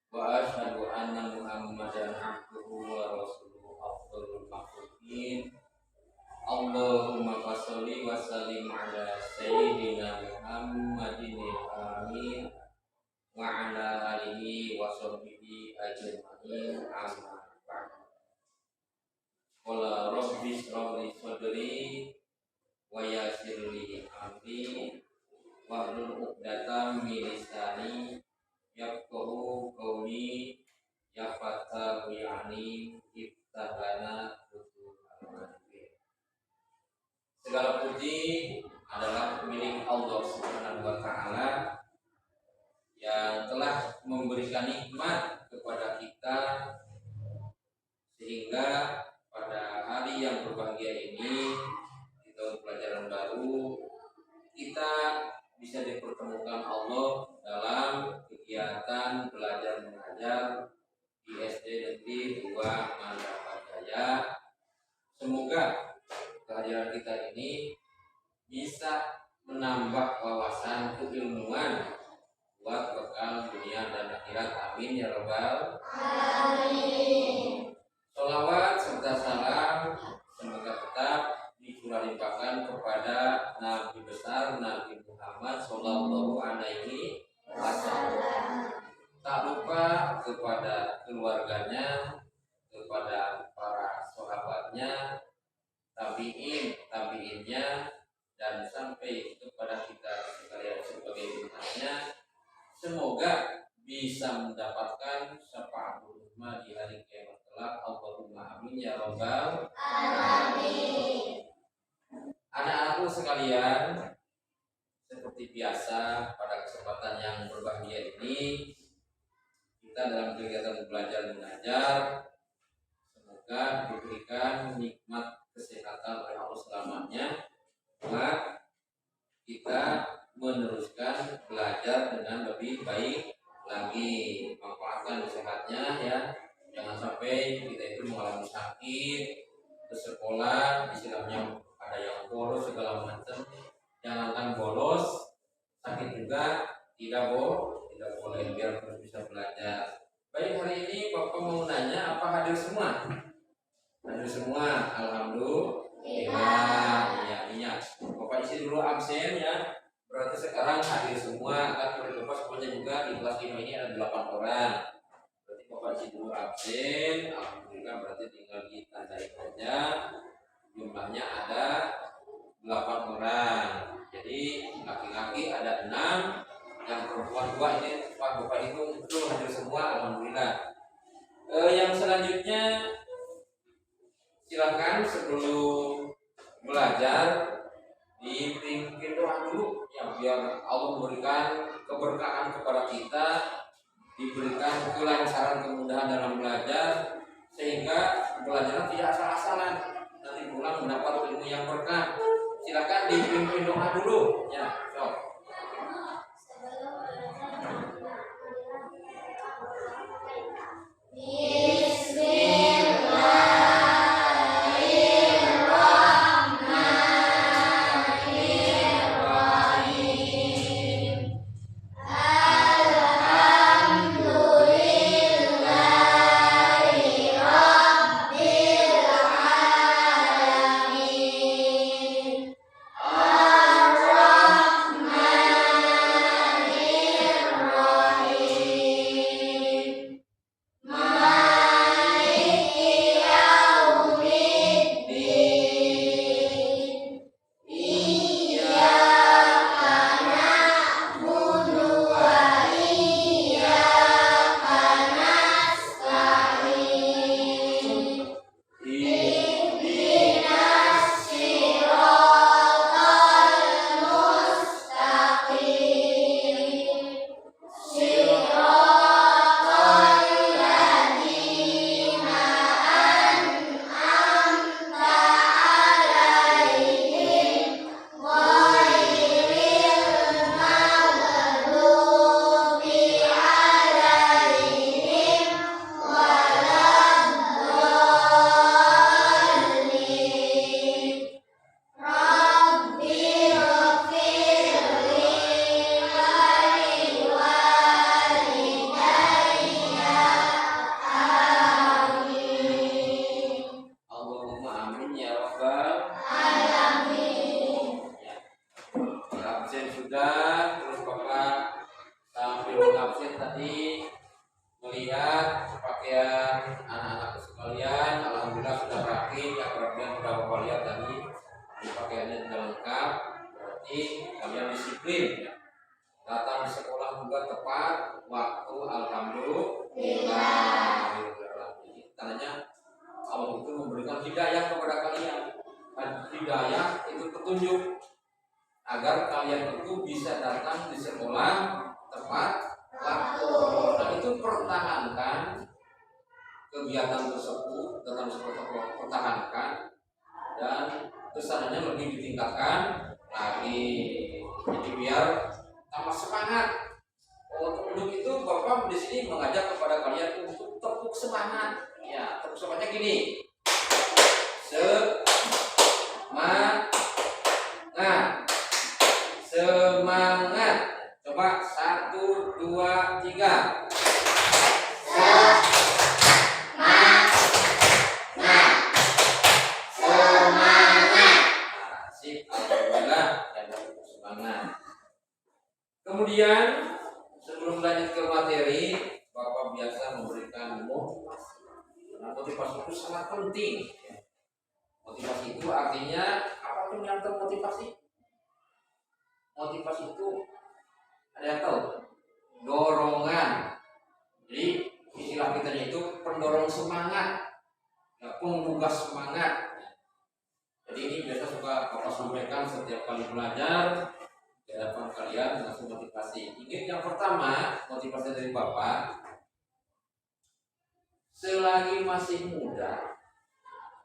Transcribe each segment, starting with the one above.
wa asyhadu anna Muhammadan abduhu wa rasuluhu afdhalul makhluqin. Allahumma shalli wa sallim ala sayyidina Muhammadin amin wa ala alihi wa sahbihi ajma'in amma ba'd. Qala rabbi shrah li sadri wa yassir li amri wahlul 'uqdatam min lisani yafqahu qawli ya fatahu yani iftahana futuhana. Segala puji adalah milik Allah Subhanahu wa taala yang telah memberikan nikmat kepada kita sehingga pada hari yang berbahagia ini di tahun pelajaran baru kita bisa dipertemukan Allah dalam kegiatan belajar mengajar di SD Negeri 2 Mandapat Jaya. Semoga kehadiran kita ini bisa menambah wawasan keilmuan buat bekal dunia dan akhirat. Amin ya rabbal alamin. Sholawat serta salam semoga tetap dicurahkan kepada Nabi besar Nabi Muhammad Sallallahu Alaihi Wasallam. Tak lupa kepada keluarganya, kepada para sahabatnya, tabiinnya, dan sampai kepada kita sekalian sebagai umatnya. Semoga bisa mendapatkan syafaatul ummah di hari kiamat kelak. Allahumma amin ya rabbal alamin. Anak-anakku sekalian, seperti biasa pada kesempatan yang berbahagia ini kita dalam kegiatan belajar mengajar semoga diberikan nikmat kesehatan oleh Allah selamanya. Maka kita meneruskan belajar dengan lebih baik lagi, manfaatkan sehatnya ya. Jangan sampai kita itu mengalami sakit ke sekolah, istilahnya ada yang bolos segala macam. Jangankan bolos, sakit juga tidak boleh, biar terus bisa belajar. Baik, hari ini Bapak mau nanya, apa hadir semua? Hadir semua, alhamdulillah. Iya. Bapak isi dulu absen ya. Berarti sekarang hadir semua. Kan oleh Bapak semuanya juga di kelas 5 ini ada 8 orang. Berarti Bapak isi dulu absen. Alhamdulillah, berarti tinggal ditandai saja. Jumlahnya ada 8 orang. Jadi laki-laki ada 6, yang perempuan 2. Ini Bapak hitung betul hadir semua, alhamdulillah. Yang selanjutnya silakan sebelum belajar dipimpin doa dulu ya, biar Allah memberikan keberkahan kepada kita, diberikan kelancaran kemudahan dalam belajar sehingga belajar tidak asal-asalan, nanti pulang mendapat ilmu yang berkah. Silakan dipimpin doa dulu ya. melihat pakaian anak-anak sekalian, alhamdulillah sudah rapi, ya kemudian sudah bapak lihat tadi pakaiannya sudah lengkap, berarti kalian disiplin ya. Datang di sekolah juga tepat waktu, alhamdulillah. Jadi tandanya Allah itu memberikan hidayah kepada kalian. Dan hidayah itu petunjuk agar kalian itu bisa datang di sekolah tepat waktu. Dan itu pertahankan kegiatan tersebut, dalam sekolah pertahankan, dan kesananya lebih ditingkatkan lagi. Jadi biar tambah semangat. Untuk itu Bapak di sini mengajak kepada kalian untuk tepuk semangat. Ya, tepuk semangatnya gini. Semangat. Coba 1, 2, 3. Kemudian sebelum lanjut ke materi, Bapak biasa memberikan motivasi. Nah, motivasi itu sangat penting. Motivasi itu artinya apapun yang termotivasi. Motivasi itu ada yang tahu? Dorongan. Jadi istilah kita itu pendorong semangat, ya, penggugah semangat. Jadi ini biasa suka Bapak sampaikan setiap kali belajar. Di hadapan kalian langsung motivasi. Ini yang pertama, motivasi dari Bapak. Selagi masih muda,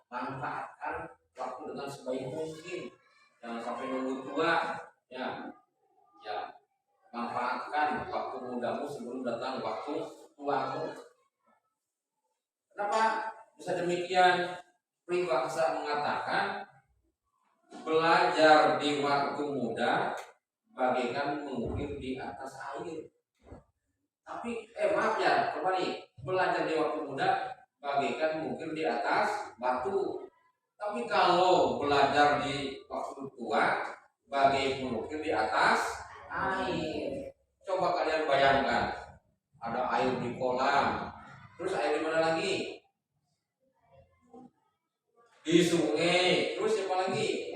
manfaatkan waktu dengan sebaik mungkin. Jangan sampai nunggu tua. Ya, manfaatkan waktu mudamu sebelum datang waktu tuamu. Kenapa bisa demikian? Peribahasa mengatakan belajar di waktu muda bagaikan mengukir di atas air. Tapi maaf ya, kembali, belajar di waktu muda bagaikan mengukir di atas batu. Tapi kalau belajar di waktu tua bagai mengukir di atas air. Coba kalian bayangkan, ada air di kolam, terus air di mana lagi? Di sungai, terus apa lagi?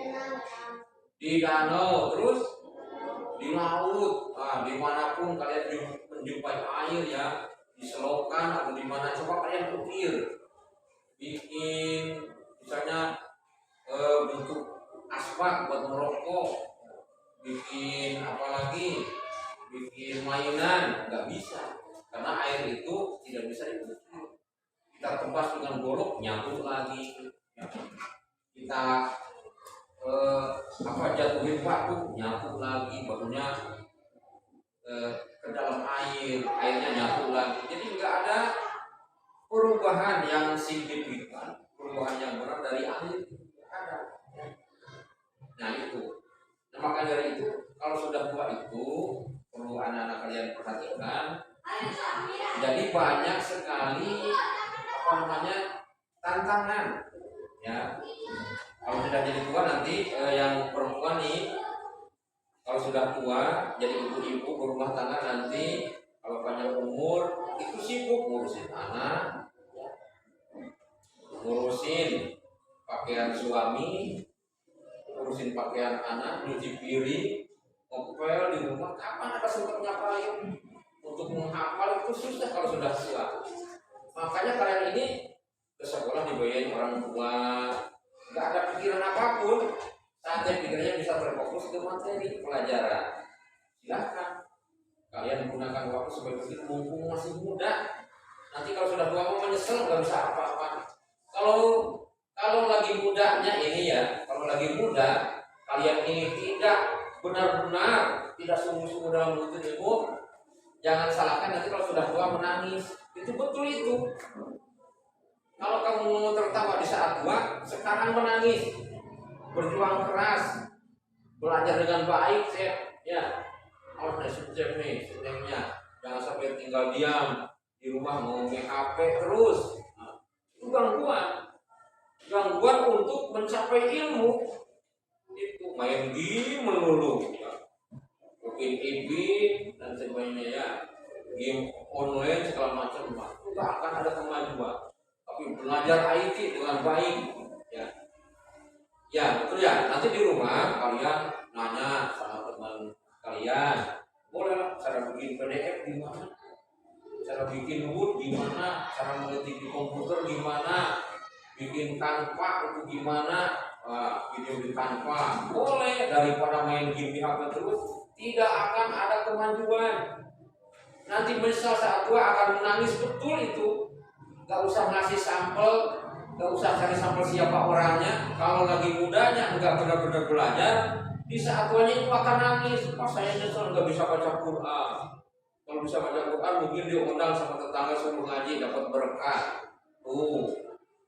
Di danau, terus di laut. Nah, dimanapun kalian menjumpai air ya, di selokan atau di mana, coba kalian ukir, bikin misalnya bentuk asbak buat merokok, bikin apa lagi, bikin mainan, nggak bisa karena air itu tidak bisa diukir. Kita tebas dengan golok, nyatu lagi. Kita jatuhin batu, nyatu lagi, batunya ke dalam air, airnya nyatu lagi. Jadi nggak ada perubahan yang signifikan, perubahan yang benar dari air. Ada. Nah itu. Nah, maka dari itu kalau sudah tua itu perlu anak-anak kalian perhatikan. Jadi banyak sekali tantangan. Ya. Kalau sudah jadi tua nanti yang perempuan nih, kalau sudah tua jadi ibu-ibu berumah tangga nanti kalau panjang umur itu sibuk ngurusin anak, ngurusin pakaian suami, ngurusin pakaian anak, nyuci piring, ngepel di rumah. Kapan ada sempat ngapain? Untuk menghafal itu susah kalau sudah tua. Makanya kalian ini ke sekolah dibayarin orang tua, nggak ada pikiran apapun. Saatnya pikirannya bisa terfokus ke materi pelajaran. Silahkan kalian gunakan waktu sebaik mungkin mumpung masih muda. Nanti kalau sudah tua mau menyesal nggak bisa apa-apa. Kalau lagi mudanya ini ya, kalau lagi muda kalian ini tidak benar-benar tidak sungguh-sungguh dalam menuntut ilmu, jangan salahkan nanti kalau sudah tua menangis. Itu betul itu. Kalau kamu tertawa di saat tua, sekarang menangis, berjuang keras, belajar dengan baik, ya, harus sukses nih, sistemnya. Jangan sampai tinggal diam di rumah ngomongin HP terus. Nah, itu gangguan untuk mencapai ilmu. Itu main game melulu, ya. Upin ipin dan sebagainya ya. game online segala macam, nggak akan ada kemajuan. Tapi belajar IT dengan baik, ya, ya betul ya. Nanti di rumah kalian nanya sama teman kalian, boleh lah cara bikin PDF gimana, cara bikin Word gimana, cara mengetik di komputer gimana, bikin Canva itu gimana, video di Canva boleh, daripada main game di HP terus. Tidak akan ada kemajuan. Nanti menyesal saat tua akan menangis betul itu. Gak usah ngasih sampel, gak usah cari sampel siapa orangnya. Kalau lagi mudanya nggak benar-benar belajar, di saat tuanya itu akan nangis. Pas saya nyesel nggak bisa baca Quran. Kalau bisa baca Quran mungkin dia undang sama tetangga suruh ngaji dapat berkah.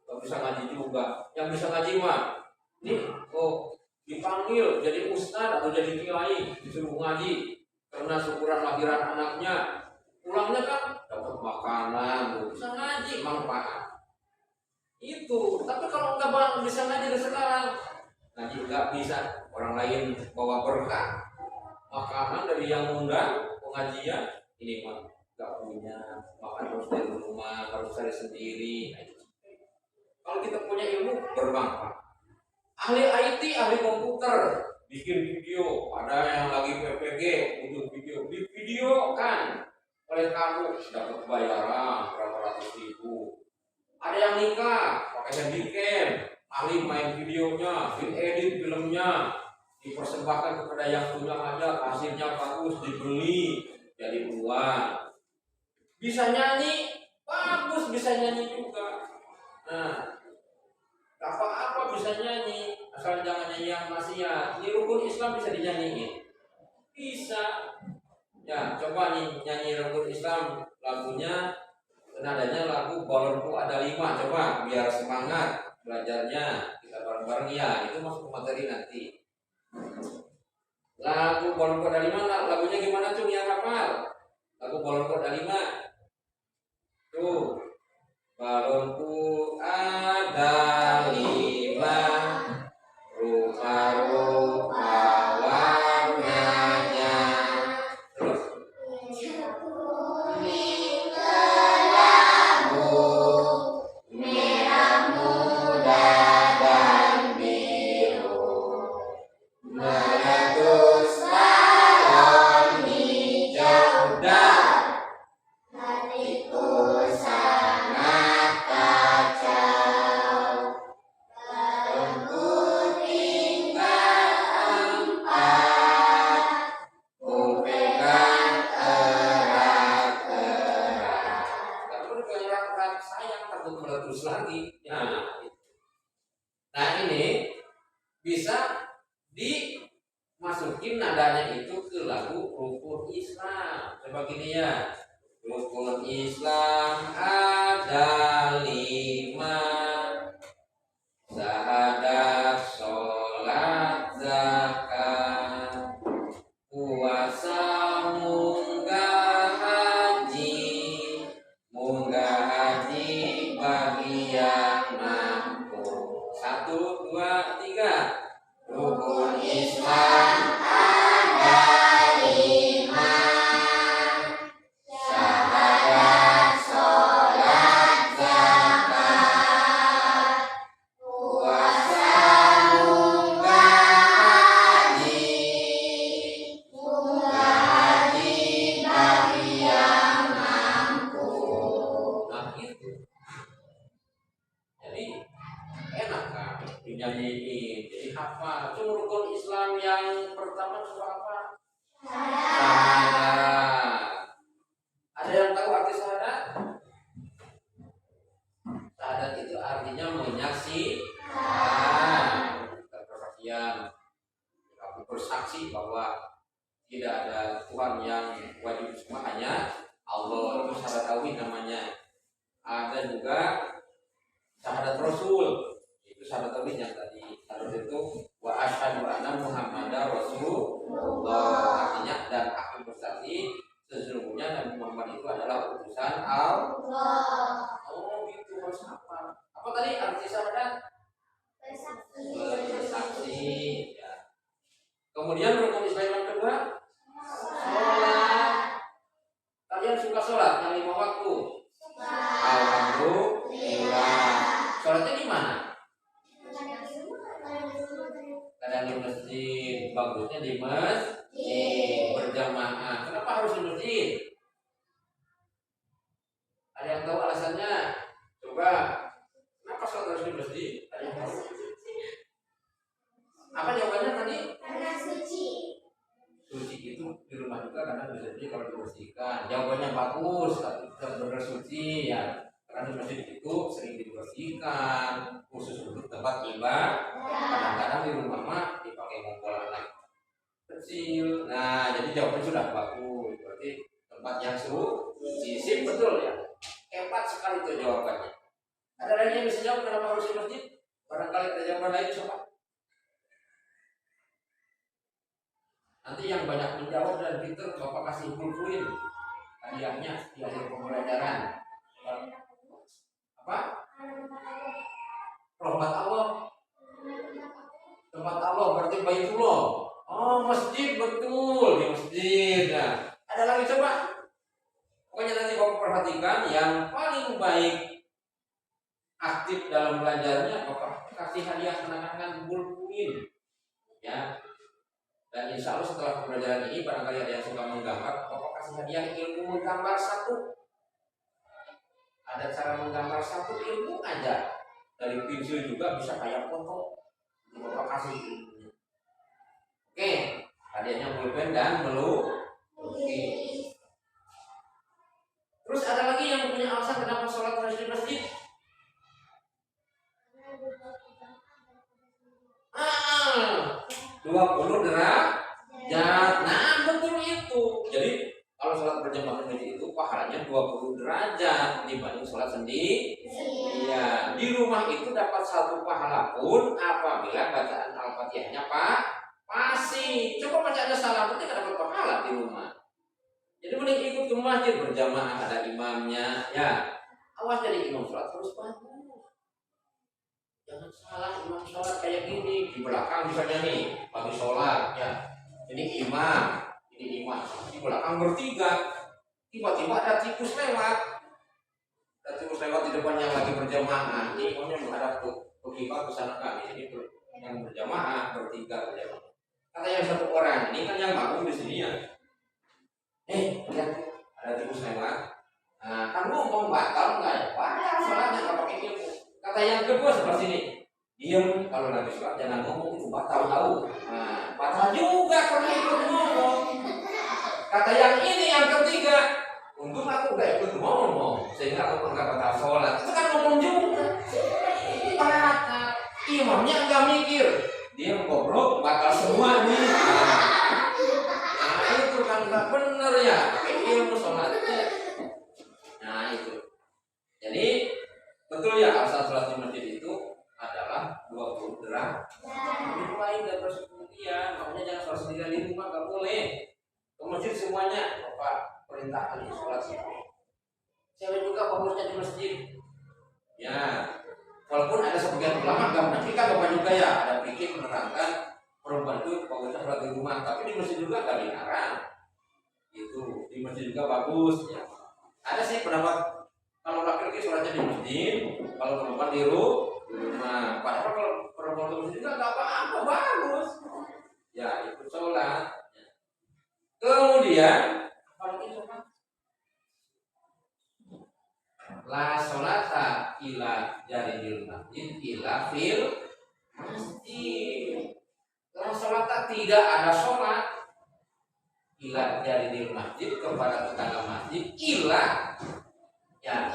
Gak bisa ngaji juga. Yang bisa ngaji mah, nih, dipanggil jadi ustadz atau jadi kiai disuruh ngaji karena syukuran lahiran anaknya. Pulangnya kan dapat makanan, bisa ngaji, manfaat itu. Tapi kalau nggak bisa ngaji dari sekarang, ngaji nggak bisa, orang lain bawa berkah, makanan dari yang undang pengajian, ini mah nggak punya, makan harus dari rumah, harus cari sendiri. Kalau kita punya ilmu bermanfaat. Ahli IT, ahli komputer, bikin video, ada yang lagi PPG untuk video, di video kan oleh kamu dapat bayaran berapa ratus ribu. Ada yang nikah pakai handycam, ahli main videonya, edit filmnya, dipersembahkan kepada yang punya aja, hasilnya bagus, dibeli jadi uang. Bisa nyanyi bagus, bisa nyanyi juga. Nah, apa bisa nyanyi, asal jangan nyanyi yang maksiat. Di rukun Islam bisa dinyanyiin, bisa. Ya, coba nih nyanyi rukun Islam, lagunya nadanya lagu Balonku Ada 5. Coba biar semangat belajarnya, kita bareng-bareng ya. Itu masuk ke materi nanti. Lagu Balonku Ada 5, lagunya gimana tuh yang hafal? Lagu Balonku Ada 5. Tuh, balonku ada 5, rupa-rupa warnanya. Terus kuning, kelabu, merah muda dan biru, meletus balon hijau dan hatiku sangat kacau. Balonku tinggal 4, ku pegang erat-erat. Gak perlu erat-erat, sayang takut meletus lagi. Nah ini bisa dimasukin nadanya itu ke lagu rukun Islam. Coba gini ya. Rukun Islam ada 5, syahadat, sholat, zakat, puasa, munggah haji bagi yang mampu. 1, 2, 3. Rukun Islam ada 5, syahadat, sholat, zakat, puasa, munggah haji bagi yang mampu. Nah itu, jadi enak kan dinyanyiin, jadi hafal. Itu rukun Islam yang pertama itu apa? Syahadat. Ada yang tahu arti syahadat? Syahadat itu artinya menyaksikan, bersaksian. Aku bersaksi bahwa tidak ada Tuhan yang wajib semua, hanya Allah. Itu syahadat tauhid namanya. Ada juga syahadat Rasul, itu syahadat tauhid yang tadi. Syahadat itu wa asyhadu anna Muhammadar Rasulullah, artinya dan aku bersaksi sesungguhnya Nabi Muhammad itu adalah utusan Allah. Oh gitu, harus apa? Apa tadi arti syahadat? Bersaksi. Ya. Kemudian rukun Islam yang kedua, sholat. Kalian suka yang tahu alasannya? Coba. Kenapa sholat harus di masjid? Ada yang tahu? Apa jawabannya tadi? Karena suci. Suci itu di rumah juga karena bisa jadi kalau dibersihkan. Jawabannya bagus, tapi tetap benar suci ya. Karena di masjid itu sering dibersihkan, khusus untuk tempat ibadah. Kadang-kadang di rumah mah dipakai ngumpul anak kecil. Nah, jadi jawabannya sudah bagus. Berarti tempat yang suci, sip betul ya. Hebat sekali itu jawabannya. Ada lagi yang bisa jawab kenapa harus di masjid? Barangkali ada jawaban lain coba. Nanti yang banyak menjawab dan pinter Bapak kasih full-fullin hadiahnya di akhir pembelajaran. Apa? Rahmat Allah. Tempat Allah berarti Baitullah. Oh, masjid betul di masjid. Nah, ada lagi coba. Pokoknya nanti Bapak perhatikan yang paling baik aktif dalam belajarnya Bapak kasih hadiah kenangan full-fullin. Ya. Dan insya Allah setelah pembelajaran ini barangkali ada yang suka menggambar, Bapak kasih hadiah ilmu menggambar satu. Ada cara menggambar satu ilmu aja. Dari pensil juga bisa kayak foto. Bapak kasih ilmunya. Oke, hadiahnya pulpen dan oke. Terus ada lagi yang punya alasan kenapa sholat harus di masjid? 20 derajat. Nah, betul itu. Jadi kalau sholat berjamaah di masjid itu pahalanya 20 derajat dibanding sholat sendiri. Iya, di rumah itu dapat satu pahala pun apabila bacaan Al-Fatihahnya pasti. Coba bacaannya salah berarti nggak dapat pahala di rumah. Jadi mending ikut ke masjid berjamaah ada imamnya. Ya, awas jadi imam sholat harus bagus. Jangan salah imam sholat kayak gini di belakang misalnya nih bagi sholat ya. Ini imam di belakang bertiga, tiba-tiba ada tikus lewat. Ada tikus lewat di depannya lagi berjamaah. Ini imamnya menghadap ke kiblat ke sana kami. Ini yang berjamaah bertiga berjamaah. Kata yang satu orang, ini kan yang makmum di sini ya. Lihat ada tikus lewat. Nah, kan ngomong batal nggak ya? Batal sholatnya nggak pakai ilmu. Kata yang kedua seperti ini, diam kalau lagi sholat jangan ngomong itu batal tahu. Nah, batal juga karena ikut ngomong. Kata yang ini yang ketiga, untung aku udah ikut ngomong sehingga aku nggak batal sholat. Itu kan ngomong juga. Batal. Imamnya nggak mikir, dia ngobrol batal semua nih. Nah, itu kan nggak bener ya, pakai ilmu sholatnya. Nah itu. Jadi betul ya alasan sholat di masjid itu adalah 20 derajat lebih baik dan terus kemudian makanya jangan sholat sendirian di rumah, nggak boleh ke masjid semuanya. Bapak perintahkan sholat sendiri. Cewek juga bagusnya di masjid ya, walaupun ada sebagian ulama nggak menafikan Bapak juga ya, ada pikir menerangkan perempuan itu bagusnya sholat di rumah, tapi di masjid juga nggak dilarang itu, di masjid juga bagus ya. Ada sih pendapat kalau laki-laki sholatnya di masjid, kalau perempuan di rumah. Padahal kalau perempuan di masjid juga nggak apa-apa, bagus. Ya ikut sholat. Kemudian apalagi sholat? La sholata ila jaridil masjid ila fil masjid. La sholata tidak ada sholat ila jaridil masjid kepada tetangga masjid ila ya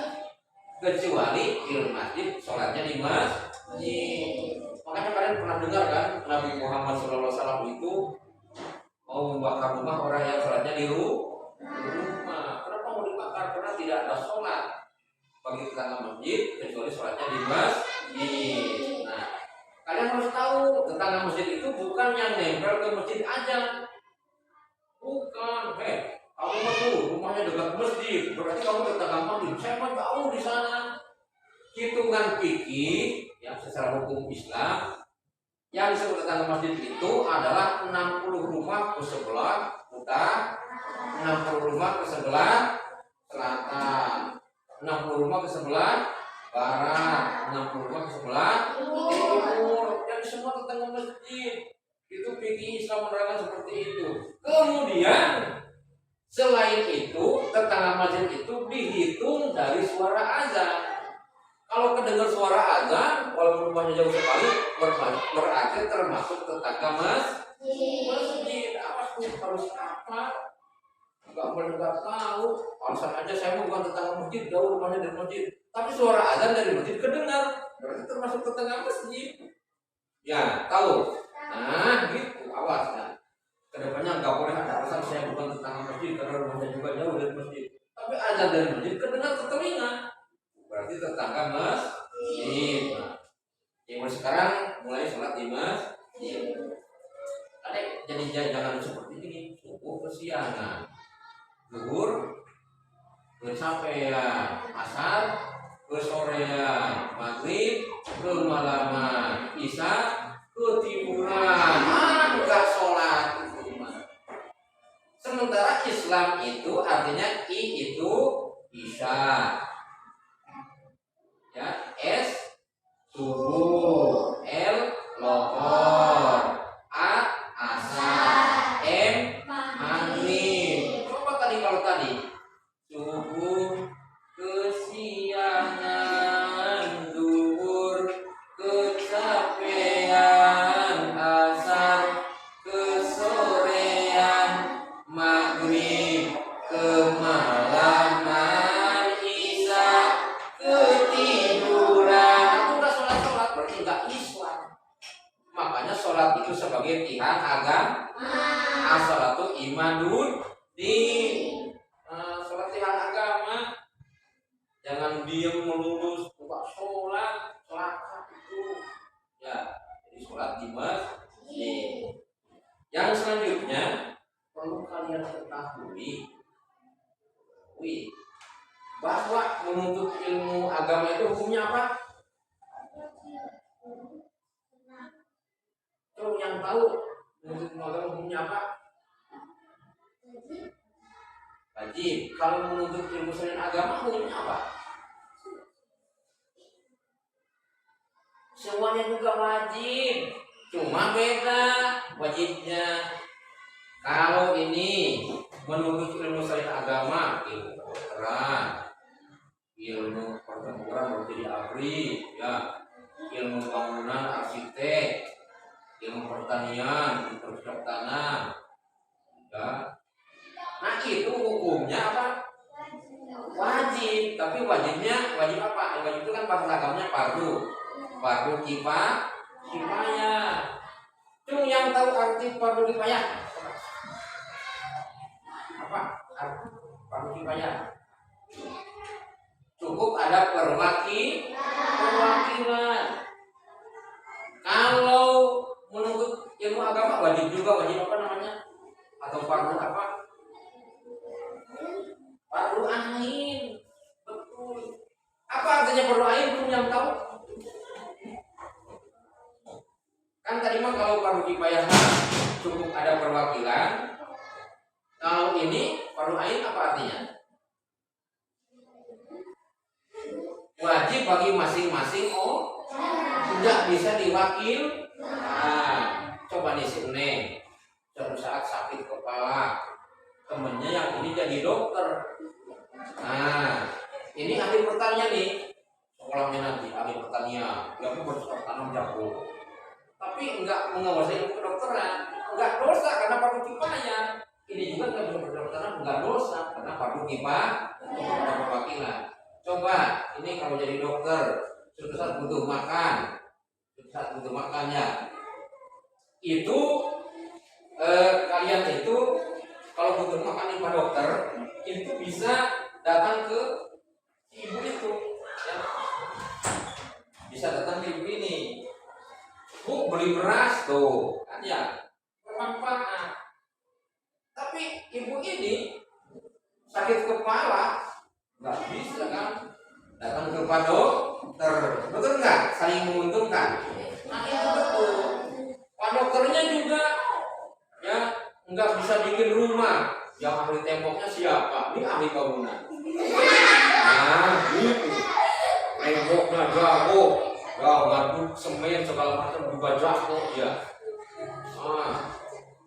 kecuali di masjid sholatnya di masjid. Makanya kalian pernah dengar kan Nabi Muhammad SAW itu mau membakar rumah orang yang sholatnya di rumah. Kenapa mau dibakar? Karena tidak ada sholat bagi tetangga masjid kecuali sholatnya di masjid. Nah, kalian harus tahu tetangga masjid itu bukan yang nempel ke masjid aja. Bukan, kamu mah tuh rumahnya dekat masjid, berarti kamu tetangga masjid. Saya mah jauh di sana. Hitungan fikih yang secara hukum Islam yang disebut tetangga masjid itu adalah 60 rumah ke sebelah utara, 60 rumah ke sebelah selatan, 60 rumah ke sebelah barat, 60 rumah ke sebelah timur. Jadi semua tetangga masjid. Itu fikih Islam menerangkan seperti itu. Kemudian Selain itu, tetangga masjid itu dihitung dari suara azan. Kalau kedengar suara azan, walaupun rumahnya jauh sekali, berarti termasuk tetangga masjid. Awas tuh, harus apa? Nggak tahu. Alasan aja saya bukan tetangga masjid, jauh rumahnya dari masjid. Tapi suara azan dari masjid kedengar, berarti termasuk tetangga masjid. Ya, tahu. Nah, gitu. Awas ya. Kedepannya nggak boleh ada alasan saya bukan tetangga masjid karena rumahnya juga jauh dari masjid. Tapi azan dari masjid kedengar ke telinga, berarti tetangga masjid. Nah, yang mulai sekarang mulai sholat di masjid. Jadi jangan seperti ini. Subuh kesiangan, zuhur kecapean, asar kesorean, maghrib kemalaman, isya ketimuran. Enggak sholat. Sementara Islam itu artinya I itu isya, ya, S subuh, L lohor, A asar, M maghrib. Coba tadi kalau tadi subuh kesiangan, zuhur kecapean, asar kesorean, maghrib kemalaman, isya ketiduran. Itu udah sholat berarti nggak Islam. Makanya sholat itu sebagai tiang agama. As-sholatu imadun di sholat tiang agama. Jangan diam melurus buka sholat itu ya. Jadi sholat di masjid. Yang selanjutnya perlu kalian ketahui bahwa menuntut ilmu agama itu hukumnya apa? Tuh yang tahu menuntut ilmu agama hukumnya apa? Wajib. Kalau menuntut ilmu selain agama hukumnya apa? Semuanya juga wajib, cuma beda wajibnya. Kalau ini menuntut ilmu selain agama, ilmu kedokteran, ilmu pertempuran berarti di abri, ya, ilmu bangunan arsitek, ilmu pertanian, bercocok tanam, ya. Nah itu hukumnya apa? Wajib, tapi wajib apa? Wajib itu kan bahasa agamanya fardu kifayah. Cuma yang tahu arti fardu kifayah apa? Fardu kifayah. Cukup ada perwakilan. Kalau menuntut ilmu agama wajib apa namanya? Atau fardu apa? Fardu ain. Betul. Apa artinya fardu ain? Belum yang tahu. Kan tadi mah kalau fardu kifayah cukup ada perwakilan. Kalau ini fardu ain apa artinya? Wajib bagi masing-masing tidak bisa diwakil. Nah, coba nih si Neng, suatu saat sakit kepala, temennya yang ini jadi dokter. Nah, ini ahli pertanian nih, sekolahnya nanti ahli pertanian, dia pun bercocok tanam jago. Tapi enggak menguasai ilmu kedokteran, enggak dosa karena fardu kifayah. Ini juga enggak bisa bercocok tanam, enggak dosa karena fardu kifayah, ada perwakilan. Coba ini kalau jadi dokter, suatu saat butuh makannya, itu kalian itu kalau butuh makan nih Pak Dokter, itu bisa datang ke ibu itu, ya. Bisa datang ke ibu ini, Bu beli beras tuh, kan ya bermanfaat. Tapi ibu ini sakit kepala, nggak bisa kan datang ke Pak Dokter, betul nggak? Saling menguntungkan. Nah itu betul. Pak Dokternya juga ya nggak bisa bikin rumah. Yang ahli temboknya siapa? Ini ahli bangunan. Nah gitu. Temboknya jago, ya ngaduk semen segala macam juga jago ya. Nah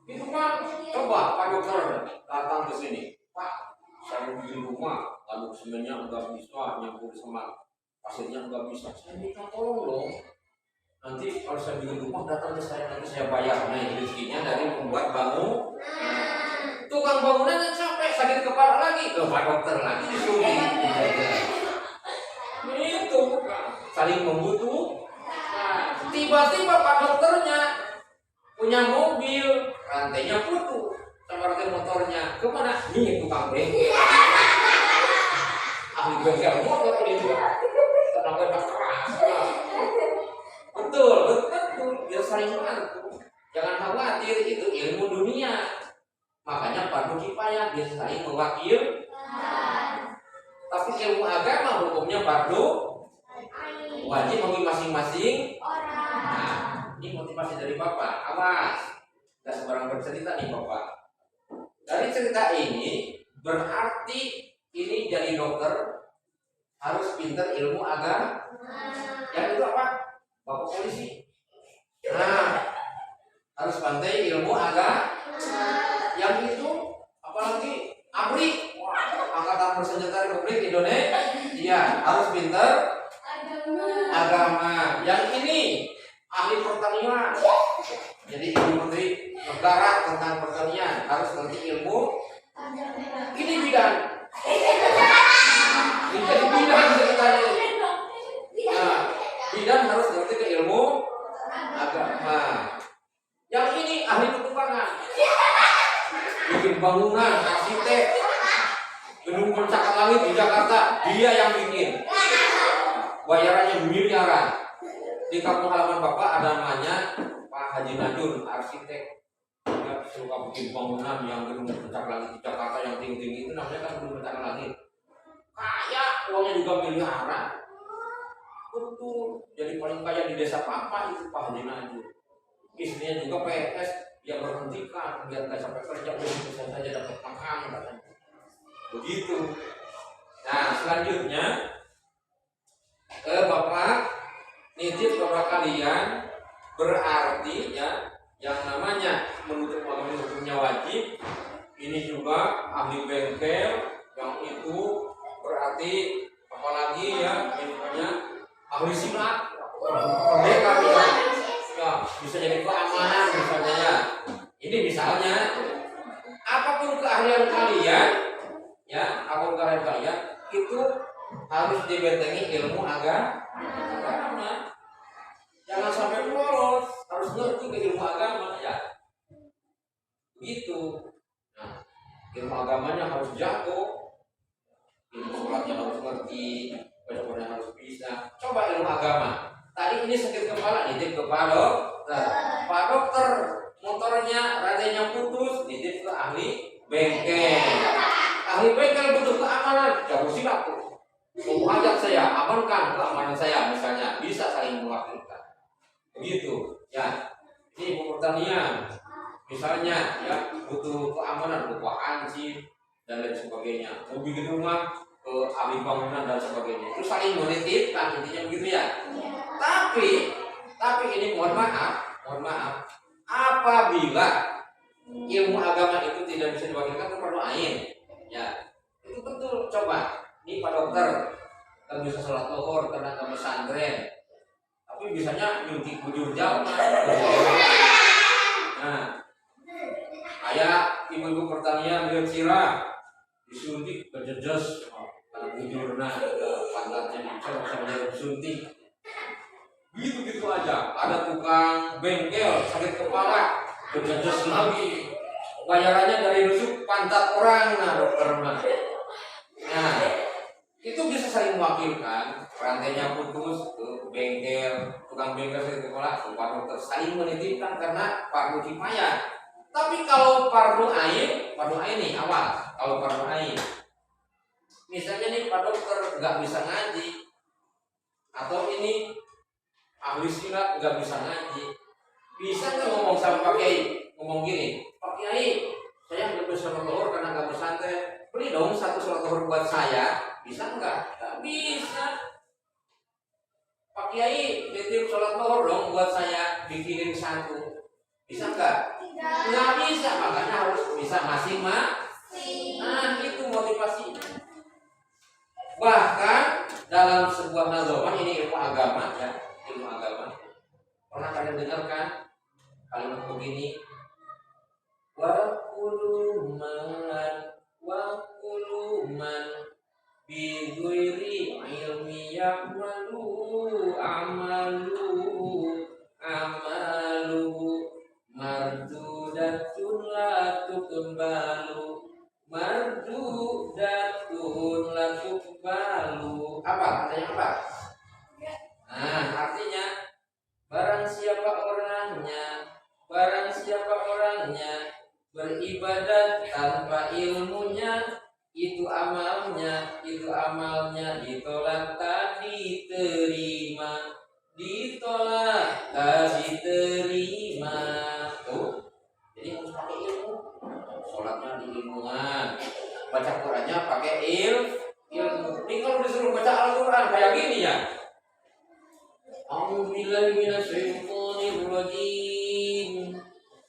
itu kan coba Pak Dokter datang ke sini. Pak, saya mau bikin rumah, lalu semennya nggak bisa, nyampur sama pasirnya nggak bisa. Saya minta tolong dong. Nanti kalau saya bikin rumah datang ke saya, nanti saya bayar. Nah, rezekinya dari membuat bangun. Tukang bangunan yang capek, sakit kepala lagi, ke Pak Dokter lagi disuruh. Itu saling membutuh. Nah, tiba-tiba Pak Dokternya punya mobil, rantainya putus, sama rantai motornya kemana? Nih tukang bengkel. Ahli bengkel motor ini juga. Tenaga keras. Betul. Dia saling bantu. Jangan khawatir, itu ilmu dunia. Makanya fardu kifayah dia saling mewakil. Tapi ilmu agama hukumnya fardu wajib bagi masing-masing orang. Nah, ini motivasi dari Bapak. Awas, tidak sembarang bercerita nih Bapak. Dari cerita ini berarti ini jadi dokter harus pintar ilmu agama. Yang itu apa? Bapak polisi. Nah, harus pandai ilmu agama. Yang itu apalagi ABRI, Angkatan Bersenjata Republik Indonesia. Iya, harus pintar agama. Yang ini ahli pertanian. Jadi Ibu Menteri Negara tentang pertanian harus ngerti ilmu. Ini bidan. Ini jadi bidan ceritanya. Nah, bidan harus ngerti ke ilmu agama. Yang ini ahli petukangan. Bikin bangunan, arsitek, gedung pencakar langit di Jakarta, dia yang bikin. Bayarannya miliaran. Di kampung halaman Bapak ada namanya Pak Haji Najur, arsitek. Dia suka bikin bangunan yang gedung pencakar langit di Jakarta yang tinggi-tinggi itu namanya kan gedung pencakar langit. Kaya, uangnya juga miliaran. Betul, jadi paling kaya di desa Papa itu Pak Haji Najur. Istrinya juga PNS. Dia berhentikan biar nggak sampai kerja bisa saja dapat makan katanya. Begitu. Nah selanjutnya Bapak nitip kepada kalian berarti ya yang namanya menutup mengambil hukumnya wajib. Ini juga ahli bengkel yang itu berarti apalagi ya misalnya ahli silat merdeka ya bisa jadi keamanan misalnya ya. Ini misalnya apapun keahlian kalian ya, apapun keahlian kalian itu harus dibentengi ilmu agama. Jangan sampai polos, harus ngerti ke ilmu agama ya. Begitu. Nah, ilmu agamanya harus jago. Ilmu sholatnya harus ngerti, bacanya harus bisa. Coba ilmu agama. Tadi ini sakit kepala, nitip ke Pak Dokter. Pak Dokter, motornya rantainya putus, nitip ke ahli bengkel. Ahli bengkel butuh keamanan, jago silat tuh. Mau ajak saya, amankan keamanan saya misalnya, bisa saling mewakilkan. Begitu, ya. Ini pertanian, misalnya ya butuh keamanan, berupa ansip dan lain sebagainya. Mau bikin rumah ke ahli bangunan dan sebagainya. Itu saling menitipkan, intinya begitu ya. Tapi ini mohon maaf, apabila ilmu agama itu tidak bisa diwakilkan ke fardu ain, ya itu betul. Coba, ini Pak Dokter kan bisa sholat zuhur karena nggak pesantren, tapi bisanya nyuntik bujur jauh. Nah, kayak ibu-ibu pertanian lihat sirah disuntik kejejes karena bujur, nah pantatnya dicor sama suntik. Gitu aja. Ada tukang bengkel sakit kepala, kejejes lagi. Bayarannya dari nusuk pantat orang, nah dokter mah. Nah, itu bisa saling mewakilkan. Rantainya putus ke bengkel, tukang bengkel sakit kepala, ke Pak Dokter saling menitipkan karena fardu kifayah. Tapi kalau fardu ain nih awal. Kalau fardu ain, misalnya nih Pak Dokter nggak bisa ngaji, atau ini ahli silat nggak bisa ngaji, bisa nggak ngomong sama Pak Kiai, ngomong gini, Pak Kiai, saya nggak bisa sholat zuhur karena nggak pesantren, beli dong satu sholat zuhur buat saya, bisa nggak? Nggak bisa. Pak Kiai, titip sholat zuhur dong buat saya, bikinin satu, bisa nggak? Nggak bisa, makanya harus bisa masing-masing. Nah, itu motivasi. Bahkan dalam sebuah nazaman, ini ilmu agama ya, ilmu agama. Pernah kalian dengarkan kalimat begini? Wa kuluman bi ghairi ilmi ya'malu amalu mardudatun la tuqbalu. Apa artinya apa? Nah, artinya barang siapa orangnya beribadah tanpa ilmunya, itu amalnya ditolak tak diterima. Tuh, jadi harus pakai ilmu. Sholatnya diilmukan, baca Qurannya pakai ilmu. Ini kalau disuruh baca Al-Quran kayak gini ya, A'udzubillahi minasyaitonirrajim.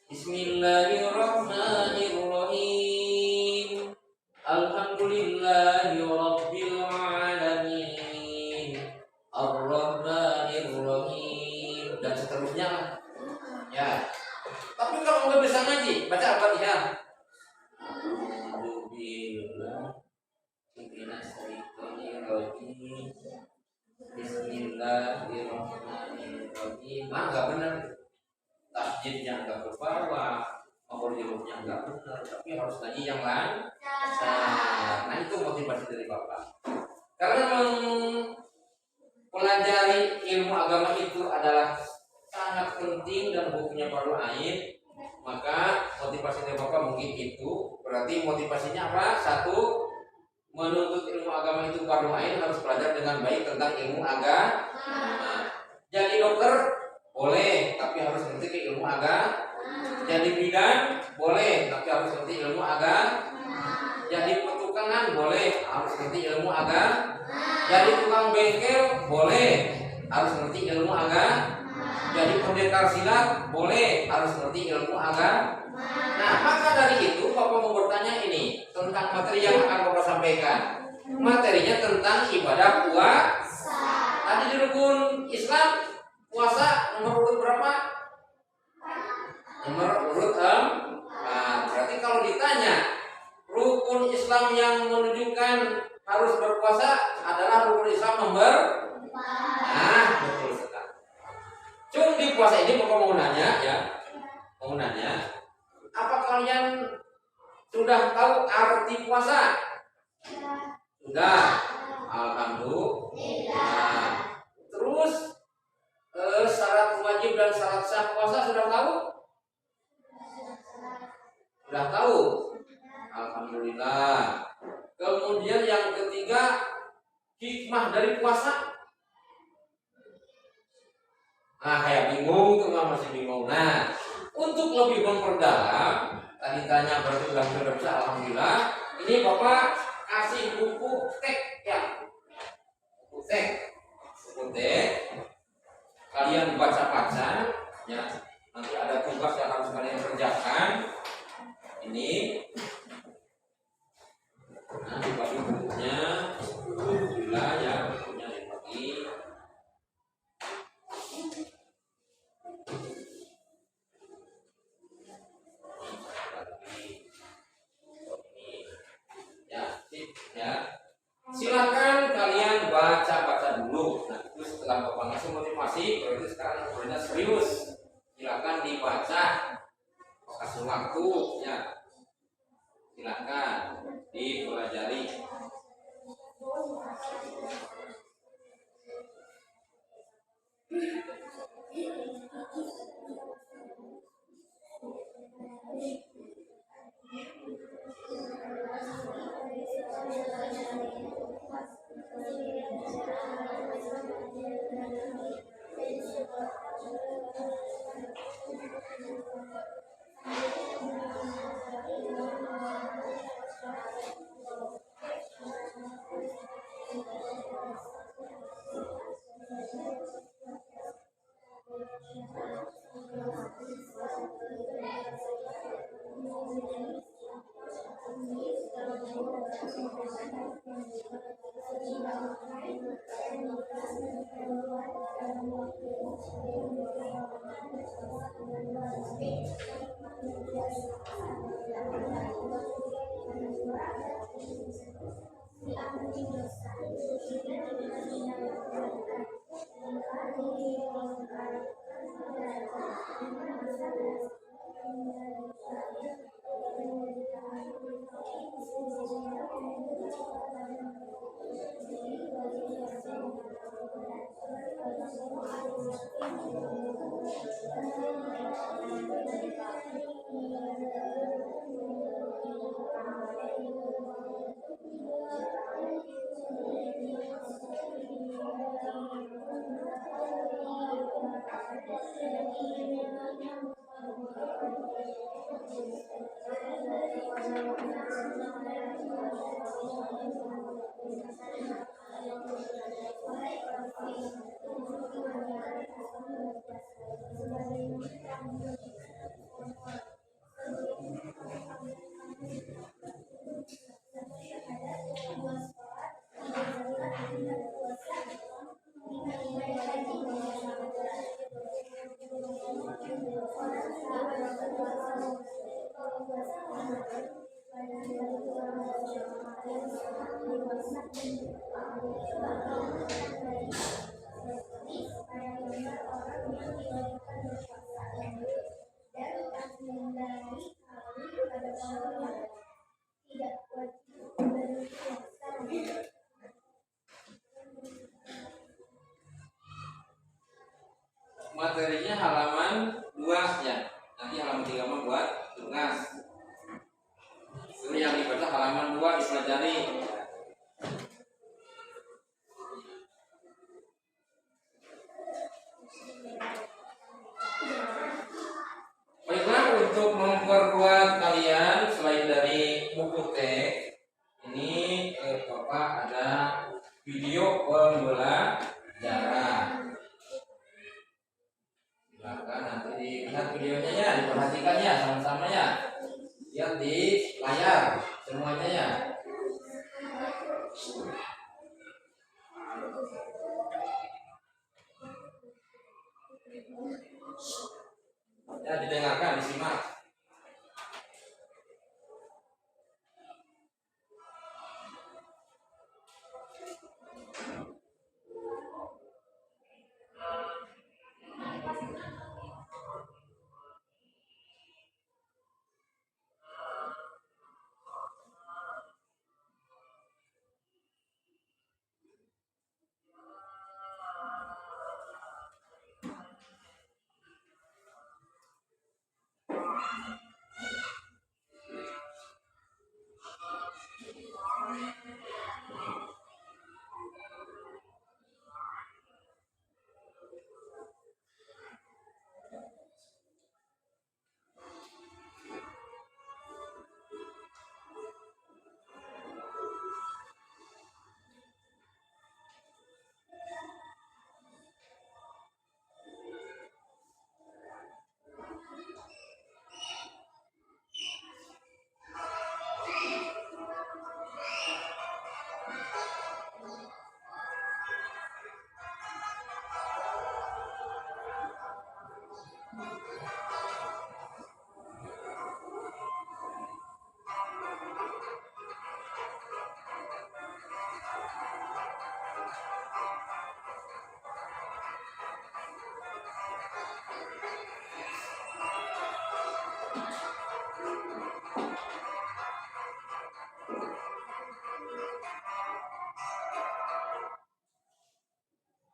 Bismillahirrahmanirrahim. Alhamdulillahi rabbil alamin. Ar-Rahmanirrahim, dan seterusnya. Ya. Tapi kalau nggak bisa ngaji, baca Al-Fatihah. Bismillahirrahmanirrahim. Nggak benar. Tasjidnya nggak berbawa, makrojuluknya nggak benar, tapi harus ngaji yang lain. Nah, itu motivasi dari Bapak. Karena mempelajari ilmu agama itu adalah sangat penting dan hukumnya fardu ain, maka motivasi dari Bapak mungkin itu. Berarti motivasinya apa? Satu, menuntut ilmu agama itu fardu ain, harus belajar dengan baik tentang ilmu agama. Jadi dokter boleh, tapi harus ngerti ilmu agama. Jadi bidan boleh, tapi harus ngerti ilmu agama. Jadi petukangan boleh, harus ngerti ilmu agama. Jadi tukang bengkel boleh, harus ngerti ilmu agama. Jadi pendekar silat boleh, harus ngerti ilmu agama. Nah, maka dari itu Bapak mau bertanya ini tentang materi yang akan Bapak sampaikan. Materinya tentang ibadah puasa. Tadi di rukun Islam puasa nomor urut berapa? Nomor urut 4. Berarti kalau ditanya rukun Islam yang menunjukkan harus berpuasa adalah rukun Islam nomor 4. Nah, betul sekali. Cuma di puasa ini Bapak mau nanya ya, apa kalian sudah tahu arti puasa? Sudah. Alhamdulillah. Terus syarat wajib dan syarat sah puasa sudah tahu? Sudah tahu. Alhamdulillah. Kemudian yang ketiga, hikmah dari puasa. Nah, kayak bingung tuh, masih bingung. Nah, untuk lebih memperdalam, tadi tanya berarti sudah bisa, alhamdulillah. Ini Bapak kasih buku teks ya. Buku teks. Kalian baca-baca ya. Nanti ada tugas yang harus kalian kerjakan. Ini. Nah, dibagi bukunya. Alhamdulillah ya, bukunya dibagi. Silakan kalian baca dulu. Nah, itu setelah Bapak ngasih motivasi, berarti sekarang ngobrolnya serius. Silakan dibaca, kasih waktu ya. Silakan dipelajari. Materinya halaman 2 ya. Nanti halaman 3 mah buat tugas. Ini yang dibaca halaman 2 dipelajari. Baiklah, untuk memperkuat kalian selain dari buku teks, ini Bapak ada video pembelajaran. Silakan nanti dilihat videonya ya, diperhatikan ya sama-sama ya. Lihat di layar semuanya ya. Ya, didengarkan, disimak.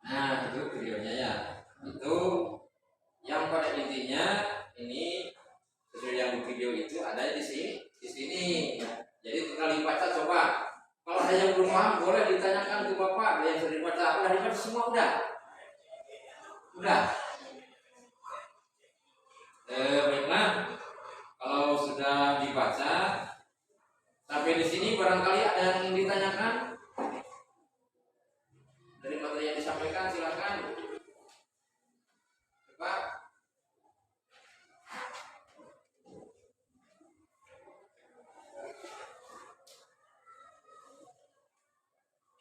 Nah, itu videonya ya. Itu yang pada intinya ini sesuai yang di video itu ada di sini, di sini. Jadi tinggal dibaca coba. Kalau ada yang belum paham boleh ditanyakan ke Bapak. Ada yang sudah dibaca, udah dibaca semua udah. Udah. Baiklah. Kalau sudah dibaca sampai di sini barangkali ada yang ditanyakan dari materi yang disampaikan, silakan. Pak.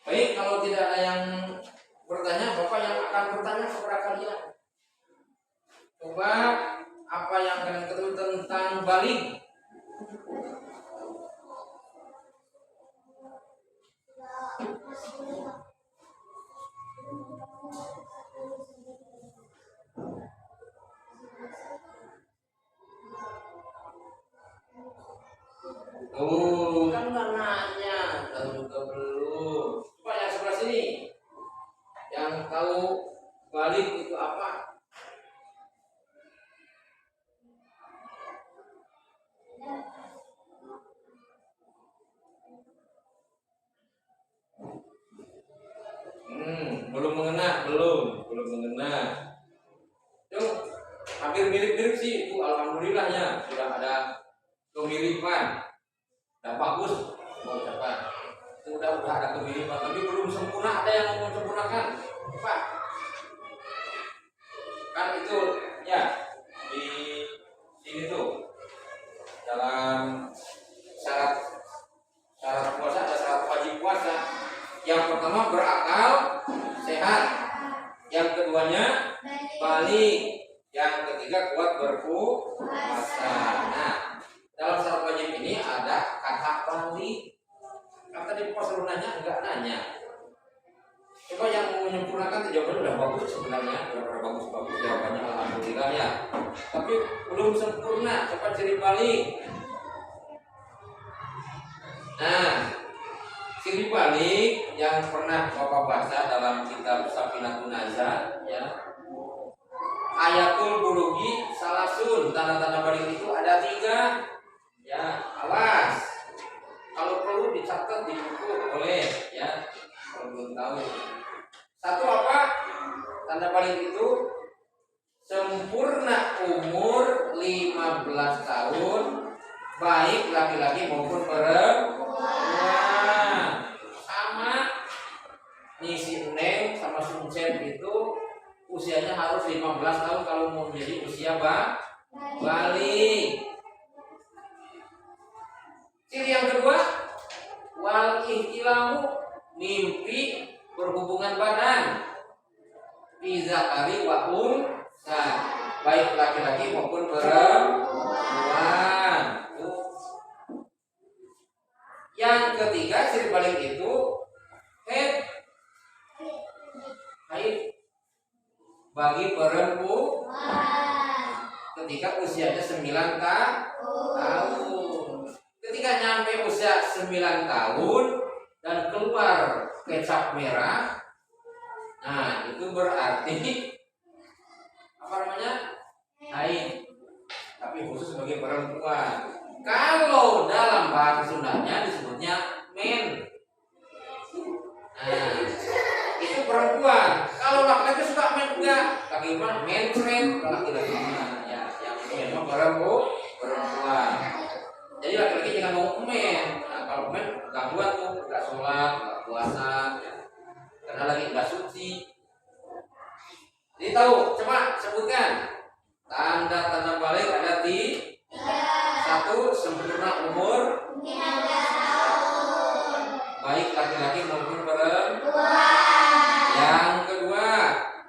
Baik, kalau Coba apa yang kalian ketahui tentang balik? Kan nggak nanya, tahu juga belum. Coba yang sebelah sini, yang tahu balik itu apa? Belum mengena. Itu hampir mirip-mirip sih, itu alhamdulillah ya sudah ada kemiripan. Udah bagus, mau ucapan. Itu udah ada kemiripan, tapi belum sempurna. Ada yang mau sempurnakan, Pak? Kan itu ya di sini tuh dalam syarat puasa ada syarat wajib puasa. Yang pertama berakal sehat, yang keduanya balik, yang ketiga kuat berpuasa. Nah, dalam syarat wajib ini ada kata balik. Kan tadi pas lu nanya enggak nanya. Coba yang mau menyempurnakan jawabannya udah bagus sebenarnya, udah bagus jawabannya alhamdulillah ya. Tapi belum sempurna, coba ciri balik. Nah, ciri balik yang pernah Bapak baca dalam kitab Safinatun Najah ya. Ayatul Bulughi Salasun, tanda-tanda balik itu ada 3. Ya, awas. Kalau perlu dicatat di buku boleh ya. Kalau belum tahu. 1 apa? Tanda balik itu sempurna umur 15 tahun, baik laki-laki maupun perempuan. Sama nih si Neng sama Suncen itu usianya harus 15 tahun kalau mau menjadi usia balik. Ciri yang kedua, wal ihtilamu, mimpi berhubungan badan. Bizakari wa unsa, baik laki-laki maupun perempuan. Yang ketiga ciri balik itu haid bagi perempuan ketika usianya 9 tahun. Ketika nyampe usia 9 tahun dan keluar kecap merah, nah itu berarti apa namanya? Haid. Tapi khusus bagi perempuan. Kalau dalam bahasa Sundanya disebutnya men. Nah, itu perempuan. Kalau laki-laki suka men enggak? Bagaimana? Men laki-laki ya, yang itu memang perempuan. Jadi laki-laki jangan mau men. Nah, kalau men gangguan tuh, enggak sholat, enggak puasa, ya. Karena lagi enggak suci. Jadi tahu, coba sebutkan tanda-tanda balik ada 3. 1, sempurna umur 15 tahun, baik laki-laki maupun perempuan. Yang kedua,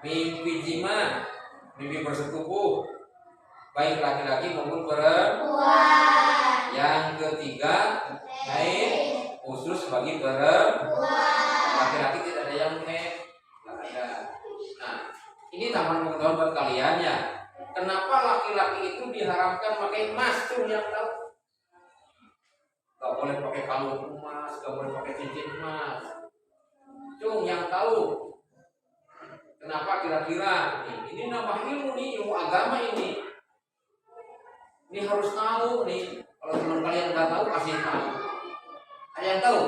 mimpi jima, mimpi bersetubuh, baik laki-laki maupun perempuan. Yang ketiga, haid khusus bagi perempuan. Laki-laki tidak ada yang haid, tidak ada. Nah, ini tambahan pengetahuan buat kalian ya. Kenapa laki-laki itu diharamkan pakai emas? Tuh yang tahu. Gak boleh pakai kalung emas, gak boleh pakai cincin emas. Cung yang tahu. Kenapa kira-kira? Ini nambah ilmu nih, ilmu agama ini. Ini harus tahu nih. Kalau teman kalian nggak tahu, kasih tahu. Ada yang tahu?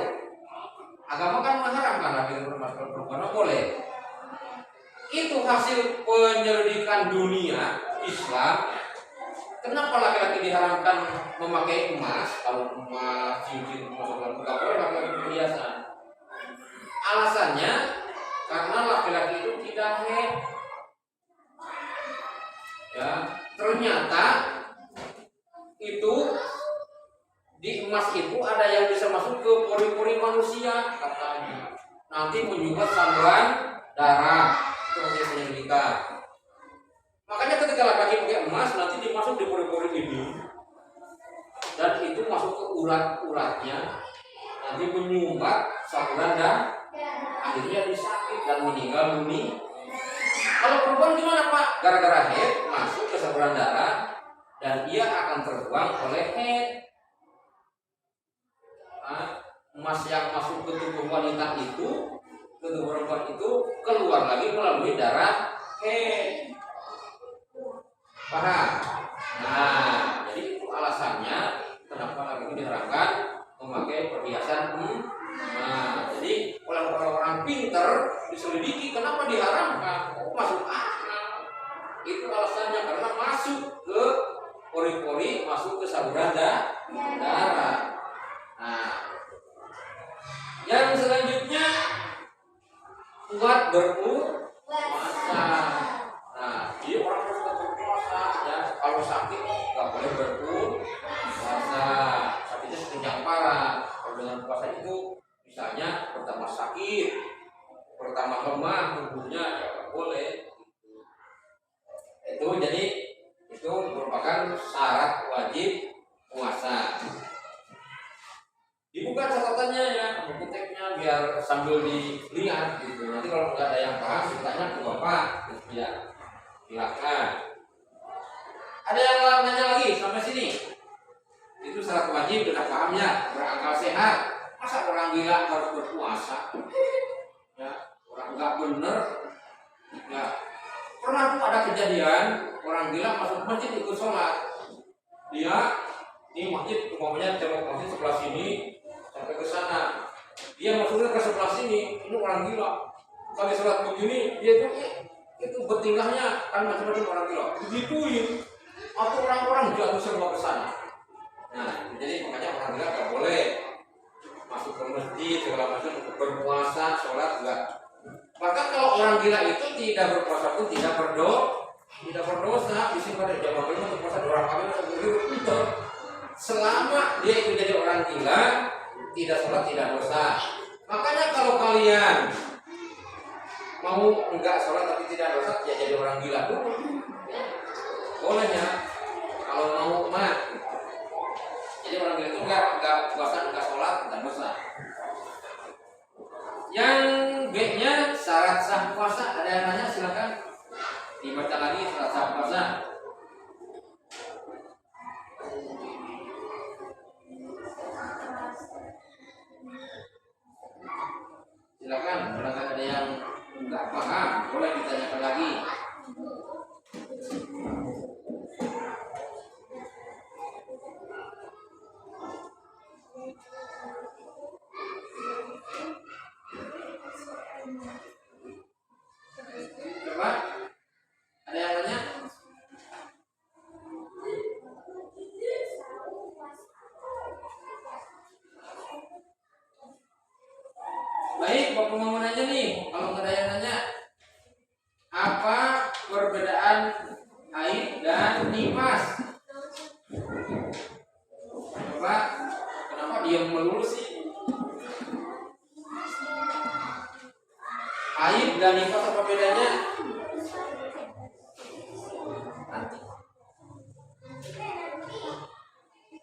Agama kan mengharamkan laki-laki perempuan boleh. Itu hasil penyelidikan dunia Islam. Kenapa laki-laki diharamkan memakai emas? Kalau emas, cincin, emas, nggak boleh laki-laki perhiasan. Alasannya karena laki-laki itu tidak haid. Ya, ternyata itu di emas itu ada yang bisa masuk ke pori-pori manusia katanya. Nanti menyumbat saluran darah. Itu hasil penyelidikan. Makanya ketika laki-laki pakai urat-uratnya nanti menyumbat saluran dan akhirnya disakit dan meninggal dunia. Kalau perempuan gimana Pak? Gara-gara head masuk ke saluran darah dan ia akan terbuang oleh head. Emas yang masuk ke tubuh wanita itu, ke tubuh perempuan itu keluar lagi melalui darah head. Paham? Nah, jadi itu alasannya kenapa lagi diharapkan memakai perhiasan emas. Jadi oleh orang pintar diselidiki kenapa diharamkan, masuk akal. Itu alasannya karena masuk ke pori-pori, masuk ke saluran darah. Nah, yang selanjutnya kuat berpuasa. Nah, jadi orang harus berpuasa ya. Kalau sakit nggak boleh berpuasa. Sakitnya sedang parah. Kalau dengan puasa itu misalnya pertama sakit, pertama lemah tubuhnya ya nggak boleh. Itu jadi itu merupakan syarat wajib puasa. Dibuka catatannya ya, buku teksnya biar sambil dilihat gitu. Nanti kalau nggak ada yang paham, ditanya ke bapak, gitu ya. Silakan. Ada yang nanya lagi sampai sini? Itu syarat wajib, sudah pahamnya, berakal sehat. Masa orang gila harus berpuasa? Ya, orang nggak bener. Ya, pernah tuh ada kejadian orang gila masuk masjid ikut sholat. Dia di masjid, umpamanya tembok masjid sebelah sini sampai ke sana. Dia masuknya ke sebelah sini, ini orang gila. Kali sholat begini, dia itu bertingkahnya kan macam-macam orang gila. Digituin, atau orang-orang jatuh semua ke sana. Nah, jadi makanya orang gila nggak boleh masuk ke masjid segala macam untuk berpuasa, sholat enggak. Maka kalau orang gila itu tidak berpuasa pun tidak berdosa. Di sini pada zaman dulu untuk puasa orang kafir itu selama dia itu jadi orang gila, tidak sholat tidak dosa. Makanya kalau kalian mau enggak sholat tapi tidak dosa, ya jadi orang gila dulu. Boleh ya. Kalau mau mah. Jadi orang gila itu enggak puasa, enggak sholat, enggak dosa. Yang B-nya syarat sah puasa. Ada yang nanya silakan dibaca lagi syarat sah puasa. Silakan, kalau ada yang nggak paham boleh ditanyakan lagi. Coba, ada yang nanya? Baik, Bapak mau nanya nih. Kalau nggak ada yang nanya, apa perbedaan haid dan nifas? Coba, kenapa diam melulu sih? Haid dan nifas apa bedanya?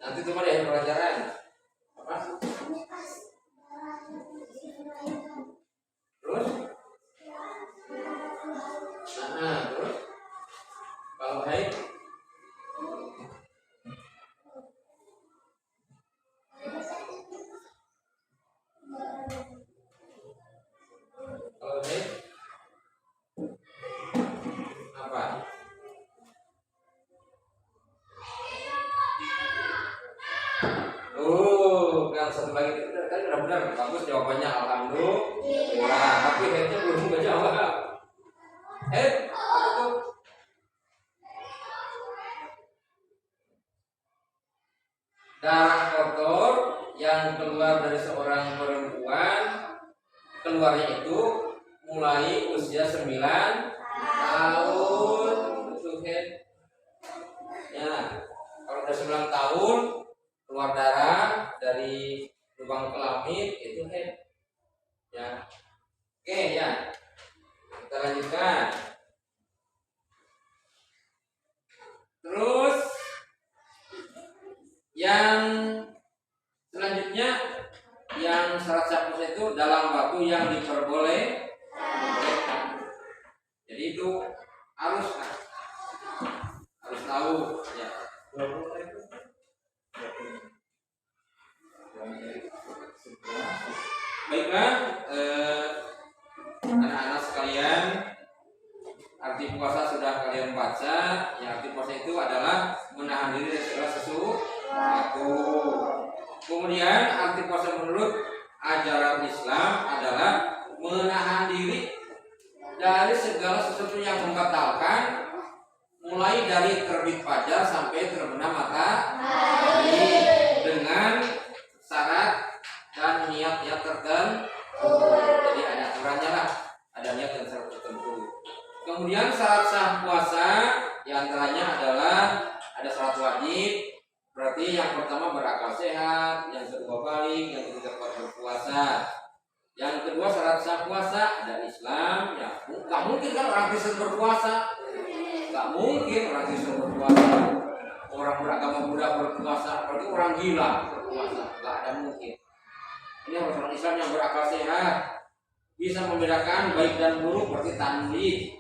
Nanti cuma di akhir pelajaran. Apa? Terus? Terus? Kalau haid? Kalau haid? Apa? Yang satu lagi tadi udah benar, bagus jawabannya alhamdulillah. Tapi headnya belum menjawab. Head apa tuh? Darah kotor yang keluar dari seorang perempuan, keluarnya itu mulai usia 9 tahun. Betul head. Ya, kalau udah 9 tahun keluar darah dari lubang kelamin itu head. Ya. Oke ya. Kita lanjutkan. Terus yang itu harus tahu ya. Baiklah, anak-anak sekalian, arti puasa sudah kalian baca. Ya, arti puasa itu adalah menahan diri dari segala sesuatu. Kemudian arti puasa menurut ajaran Islam adalah menahan diri dari segala sesuatu yang membatalkan, mulai dari terbit fajar sampai terbenam matahari, dengan syarat dan niat-niat tertentu. Jadi ada aturannya lah, ada niat dan syarat tertentu. Kemudian syarat sah puasa diantaranya adalah ada syarat wajib, berarti yang pertama berakal sehat, yang kedua balik, yang ketiga berpuasa. Yang kedua syarat sah puasa ada Islam, ya nggak mungkin kan orang Kristen berpuasa, nggak mungkin orang Kristen berpuasa, orang beragama Buddha berpuasa, berarti orang gila berpuasa, nggak ada mungkin. Ini orang Islam yang berakal sehat, bisa membedakan baik dan buruk, berarti tamyiz.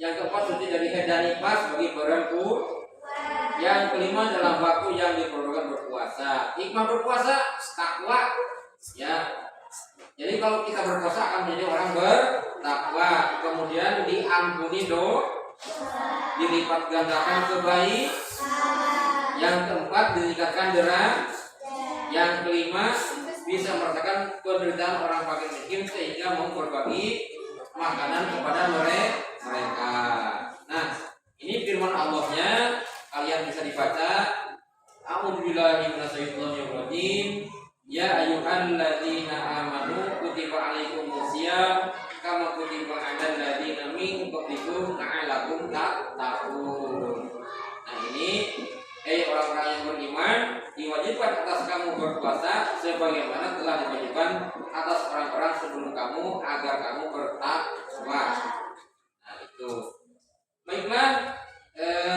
Yang keempat suci dari haid dan nifas bagi perempuan. Yang kelima dalam waktu yang diperlukan berpuasa. Hikmah berpuasa takwa, ya. Jadi kalau kita berpuasa akan menjadi orang bertakwa, kemudian diampuni dosa, dilipat gandakan kebaikan. Yang keempat ditingkatkan derajat. Yang kelima bisa merasakan penderitaan orang fakir miskin sehingga mau berbagi makanan kepada mereka. Nah, ini firman Allahnya, kalian bisa dibaca. A'udzubillahi minasyaitonir rajim. Ya ayyuhalladzina amanu kutiba alaikumusiyam kama kutiba 'alal ladzina min qablikum la'allakum tattaqun. Nah, ini orang-orang yang beriman, diwajibkan atas kamu berpuasa sebagaimana telah diwajibkan atas orang-orang sebelum kamu agar kamu bertakwa. Nah, itu. Baiklah,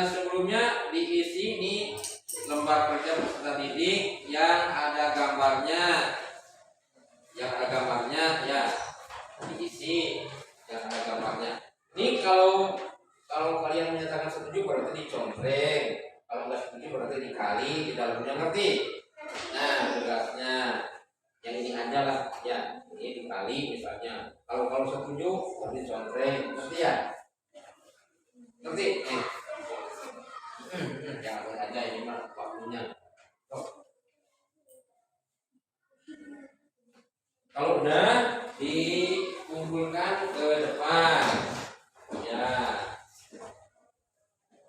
sebelumnya diisi ini lembar kerja peserta didik yang ada gambarnya, ya diisi yang ada gambarnya. Ini kalau kalian menyatakan setuju berarti dicontreng, kalau nggak setuju berarti dikali di dalamnya, ngerti? Nah, tugasnya yang ini aja lah, ya ini dikali misalnya. Kalau setuju berarti contreng, ngerti ya? Ngerti? Ya boleh aja, ini mah waktunya. Kalau udah dikumpulkan ke depan, ya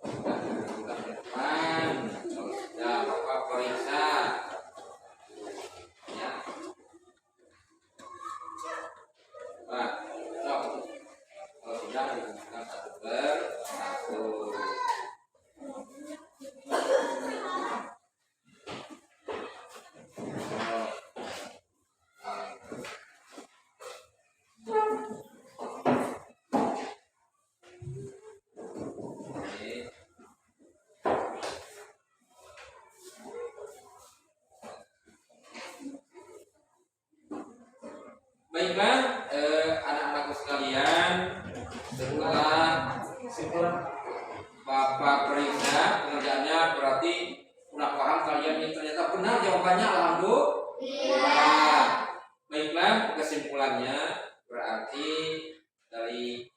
dikumpulkan ke depan. Kalau sudah Bapak periksa, ya. Nah, kalau sudah dikumpulkan satu persatu. Baiklah, anak-anakku sekalian, setelah Bapak periksa pengerjaannya, berarti udah paham kalian ini, ternyata benar jawabannya, alhamdulillah. Baiklah, kesimpulannya berarti dari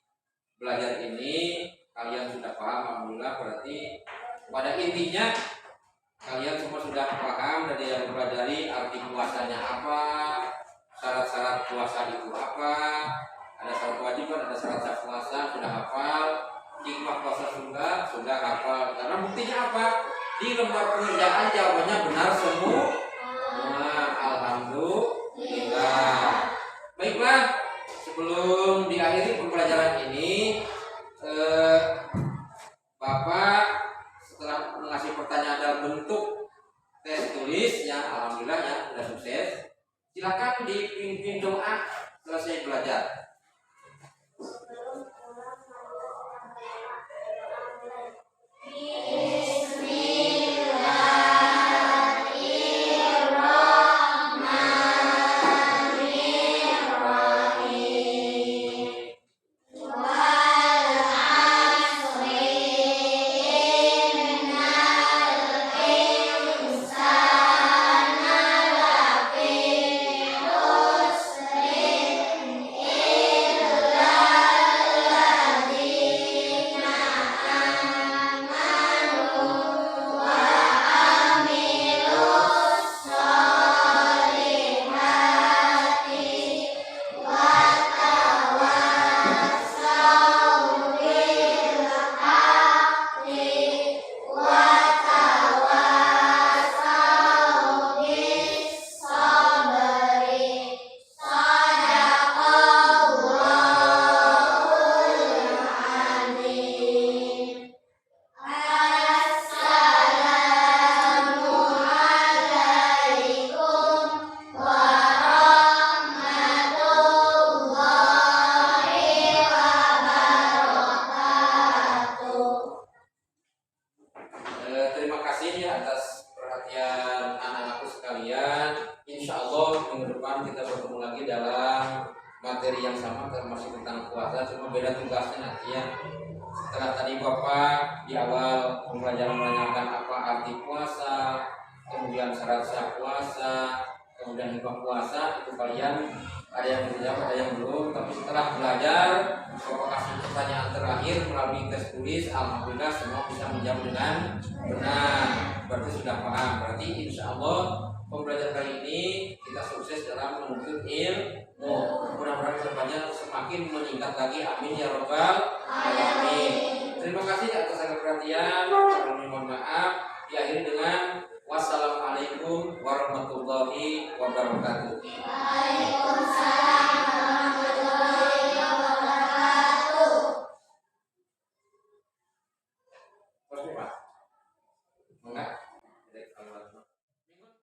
belajar ini kalian sudah paham, alhamdulillah. Berarti pada intinya kalian semua sudah paham dari yang mempelajari arti puasanya apa, syarat-syarat puasa itu apa, ada syarat kewajiban, ada syarat sah puasa, sudah hafal. Hikmah puasa sudah hafal. Karena buktinya apa? Di lembar pengerjaan jawabannya benar semua. Alhamdulillah. Baiklah, sebelum diakhiri pembelajaran ini, Bapak setelah mengasih pertanyaan dalam bentuk tes tulis, ya alhamdulillah ya sudah sukses. Silakan dipimpin doa selesai belajar. cuma beda tugasnya nanti ya. Setelah tadi Bapak di awal pembelajaran menanyakan apa arti puasa, kemudian syarat sah puasa, kemudian hikmah puasa, itu kalian ada yang menjawab, ada yang belum. Tapi setelah belajar, Bapak kasih pertanyaan terakhir melalui tes tulis, alhamdulillah semua bisa menjawab dengan benar. Berarti sudah paham. Berarti insya Allah pembelajaran kali ini kita sukses dalam menuntut ilmu. Mudah-mudahan kedepannya semakin meningkat lagi. Amin ya robbal alamin. Terima kasih atas segala perhatian. Mohon maaf. Diakhiri dengan wassalamualaikum warahmatullahi wabarakatuh. Waalaikumsalam warahmatullahi wabarakatuh. Terus Pak, enggak?